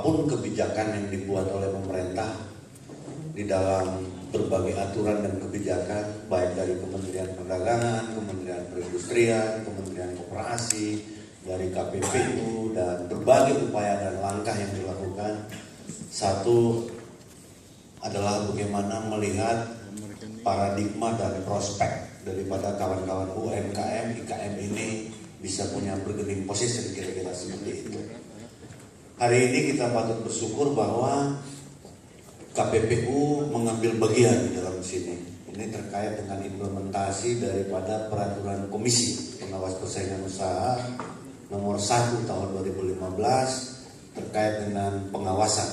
apapun kebijakan yang dibuat oleh pemerintah di dalam berbagai aturan dan kebijakan, baik dari Kementerian Perdagangan, Kementerian Perindustrian, Kementerian Koperasi, dari KPPU, dan berbagai upaya dan langkah yang dilakukan. Satu adalah bagaimana melihat paradigma dan prospek daripada kawan-kawan UMKM, IKM ini bisa punya bargaining position, kira-kira seperti itu. Hari ini kita patut bersyukur bahwa KPPU mengambil bagian di dalam sini. Ini terkait dengan implementasi daripada peraturan Komisi Pengawas Persaingan Usaha nomor 1 tahun 2015 terkait dengan pengawasan.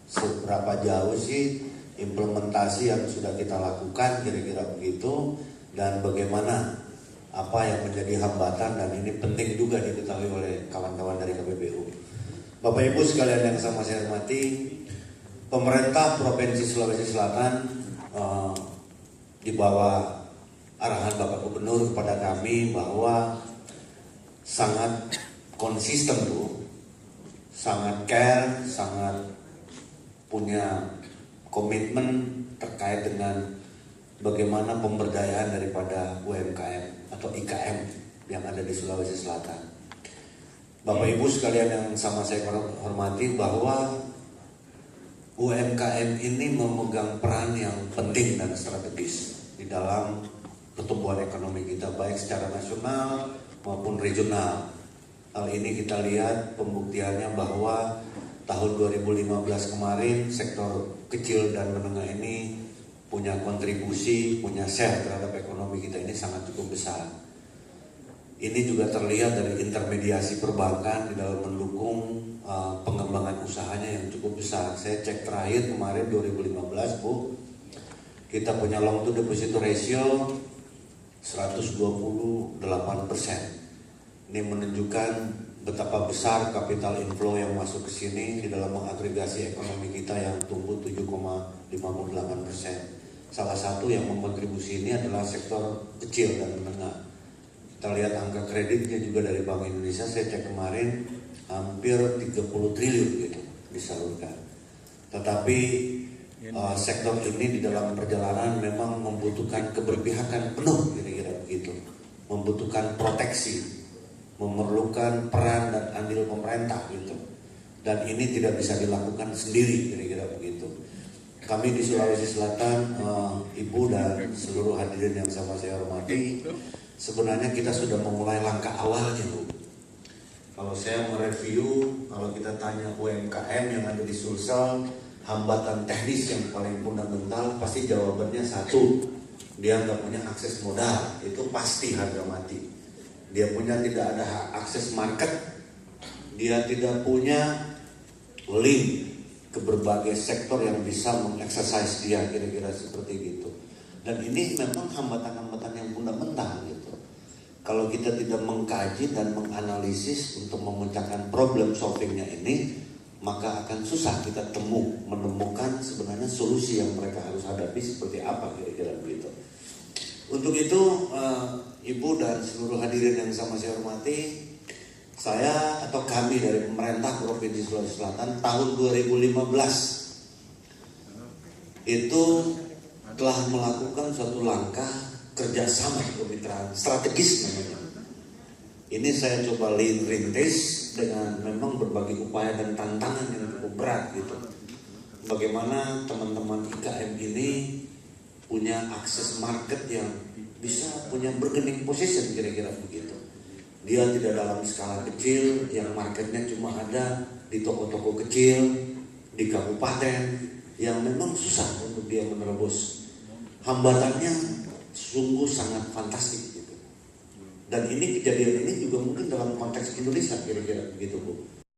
Seberapa jauh sih implementasi yang sudah kita lakukan, kira-kira begitu, dan bagaimana apa yang menjadi hambatan, dan ini penting juga diketahui oleh kawan-kawan dari KPPU. Bapak Ibu sekalian yang sama saya hormati, pemerintah Provinsi Sulawesi Selatan di bawah arahan Bapak Gubernur kepada kami bahwa sangat konsisten tuh, sangat care, sangat punya komitmen terkait dengan bagaimana pemberdayaan daripada UMKM atau IKM yang ada di Sulawesi Selatan. Bapak Ibu sekalian yang sama saya hormati, bahwa UMKM ini memegang peran yang penting dan strategis di dalam pertumbuhan ekonomi kita, baik secara nasional maupun regional. Hal ini kita lihat pembuktiannya bahwa tahun 2015 kemarin sektor kecil dan menengah ini punya kontribusi, punya share terhadap ekonomi kita ini sangat cukup besar. Ini juga terlihat dari intermediasi perbankan di dalam mendukung pengembangan usahanya yang cukup besar. Saya cek terakhir kemarin 2015 Bu, kita punya loan to deposit ratio 128%. Ini menunjukkan betapa besar capital inflow yang masuk ke sini di dalam mengagregasi ekonomi kita yang tumbuh 7,58%. Salah satu yang berkontribusi ini adalah sektor kecil dan menengah. Kita lihat angka kreditnya juga dari Bank Indonesia, saya cek kemarin hampir 30 triliun gitu disalurkan. Tetapi sektor ini di dalam perjalanan memang membutuhkan keberpihakan penuh, kira-kira begitu. Membutuhkan proteksi, memerlukan peran dan andil pemerintah gitu. Dan ini tidak bisa dilakukan sendiri, kira-kira begitu. Kami di Sulawesi Selatan, Ibu dan seluruh hadirin yang sama saya hormati, sebenarnya kita sudah memulai langkah awalnya Bu. Kalau saya mereview, kalau kita tanya UMKM yang ada di Sulsel, hambatan teknis yang paling fundamental pasti jawabannya satu, dia nggak punya akses modal, itu pasti harga mati. Dia tidak ada akses market, dia tidak punya link ke berbagai sektor yang bisa mengeksersis dia, kira-kira seperti gitu. Dan ini memang hambatan-hambatan yang fundamental gitu. Kalau kita tidak mengkaji dan menganalisis untuk memecahkan problem solvingnya ini, maka akan susah kita menemukan sebenarnya solusi yang mereka harus hadapi seperti apa, kira-kira begitu. Untuk itu Ibu dan seluruh hadirin yang sama saya hormati, saya atau kami dari pemerintah Provinsi Sulawesi Selatan tahun 2015 itu telah melakukan suatu langkah kerjasama kemitraan strategis namanya. Ini saya coba rintis dengan memang berbagai upaya dan tantangan yang cukup berat gitu. Bagaimana teman-teman IKM ini punya akses market yang bisa punya bargaining position, kira-kira begitu. Dia tidak dalam skala kecil yang marketnya cuma ada di toko-toko kecil, di kabupaten yang memang susah untuk dia menerobos. Hambatannya sungguh sangat fantastik gitu. Dan ini kejadian ini juga mungkin dalam konteks Indonesia, kira-kira begitu Bu.